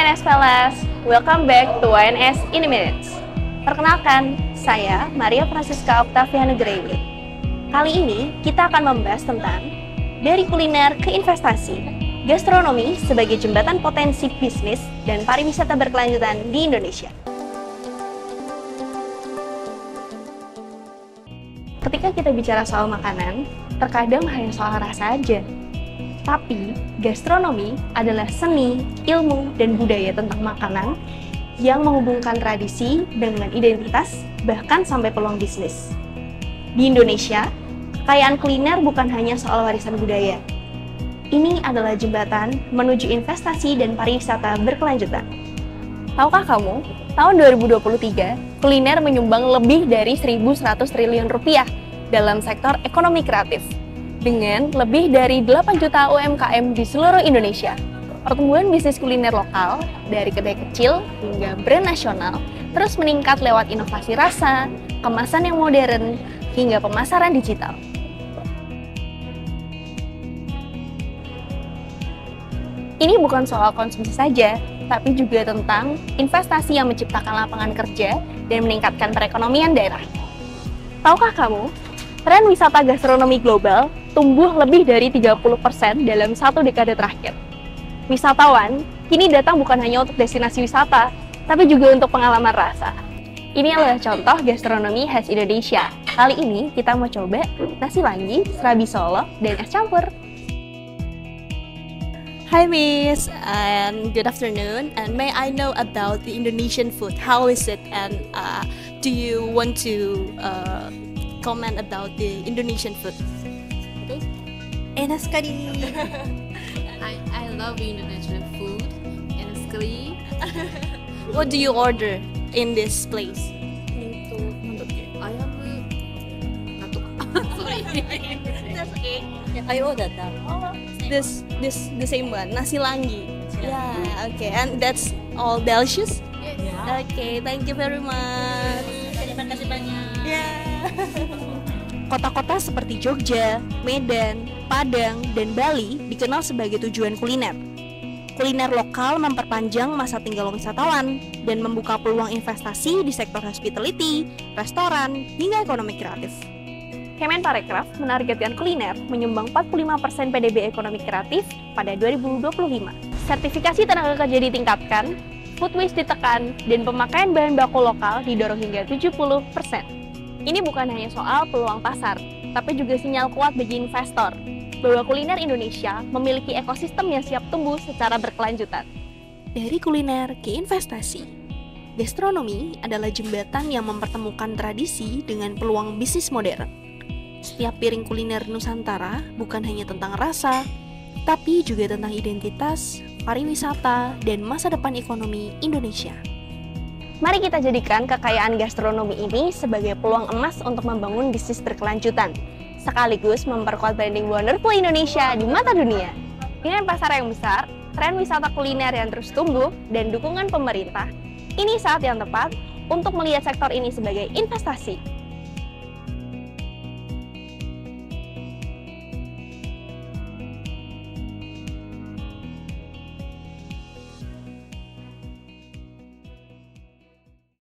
YNS Fellas, welcome back to YNS in a Minutes. Perkenalkan, saya Maria Francisca Octavia Nugraini. Kali ini kita akan membahas tentang dari kuliner ke investasi, gastronomi sebagai jembatan potensi bisnis dan pariwisata berkelanjutan di Indonesia. Ketika kita bicara soal makanan, terkadang hanya soal rasa aja. Tapi, gastronomi adalah seni, ilmu, dan budaya tentang makanan yang menghubungkan tradisi dengan identitas, bahkan sampai peluang bisnis. Di Indonesia, kekayaan kuliner bukan hanya soal warisan budaya. Ini adalah jembatan menuju investasi dan pariwisata berkelanjutan. Tahukah kamu, tahun 2023, kuliner menyumbang lebih dari 1.100 triliun rupiah dalam sektor ekonomi kreatif, dengan lebih dari 8 juta UMKM di seluruh Indonesia. Pertumbuhan bisnis kuliner lokal, dari kedai kecil hingga brand nasional, terus meningkat lewat inovasi rasa, kemasan yang modern, hingga pemasaran digital. Ini bukan soal konsumsi saja, tapi juga tentang investasi yang menciptakan lapangan kerja dan meningkatkan perekonomian daerah. Tahukah kamu, tren wisata gastronomi global tumbuh lebih dari 30% dalam satu dekade terakhir. Wisatawan kini datang bukan hanya untuk destinasi wisata, tapi juga untuk pengalaman rasa. Ini adalah contoh gastronomi khas Indonesia. Kali ini kita mau coba nasi langgi, serabi Solo, dan es campur. Hi Miss, and good afternoon. And may I know about the Indonesian food? How is it? And do you want to comment about the Indonesian food? Okay. Enak sekali. I love Indonesian food and sekali. What do you order in this place? Ayam nato. Sorry. That's okay. I ordered that. This the same one, nasi langgi. Yeah, okay. And that's all delicious? Yes. Okay, thank you very much. Terima kasih banyak. Yeah. Kota-kota seperti Jogja, Medan, Padang, dan Bali dikenal sebagai tujuan kuliner. Kuliner lokal memperpanjang masa tinggal wisatawan dan membuka peluang investasi di sektor hospitality, restoran, hingga ekonomi kreatif. Kemenparekraf menargetkan kuliner menyumbang 45% PDB ekonomi kreatif pada 2025. Sertifikasi tenaga kerja ditingkatkan, food waste ditekan, dan pemakaian bahan baku lokal didorong hingga 70%. Ini bukan hanya soal peluang pasar, tapi juga sinyal kuat bagi investor bahwa kuliner Indonesia memiliki ekosistem yang siap tumbuh secara berkelanjutan. Dari kuliner ke investasi, gastronomi adalah jembatan yang mempertemukan tradisi dengan peluang bisnis modern. Setiap piring kuliner Nusantara bukan hanya tentang rasa, tapi juga tentang identitas, pariwisata, dan masa depan ekonomi Indonesia. Mari kita jadikan kekayaan gastronomi ini sebagai peluang emas untuk membangun bisnis berkelanjutan, sekaligus memperkuat branding Wonderful Indonesia di mata dunia. Dengan pasar yang besar, tren wisata kuliner yang terus tumbuh, dan dukungan pemerintah, ini saat yang tepat untuk melihat sektor ini sebagai investasi.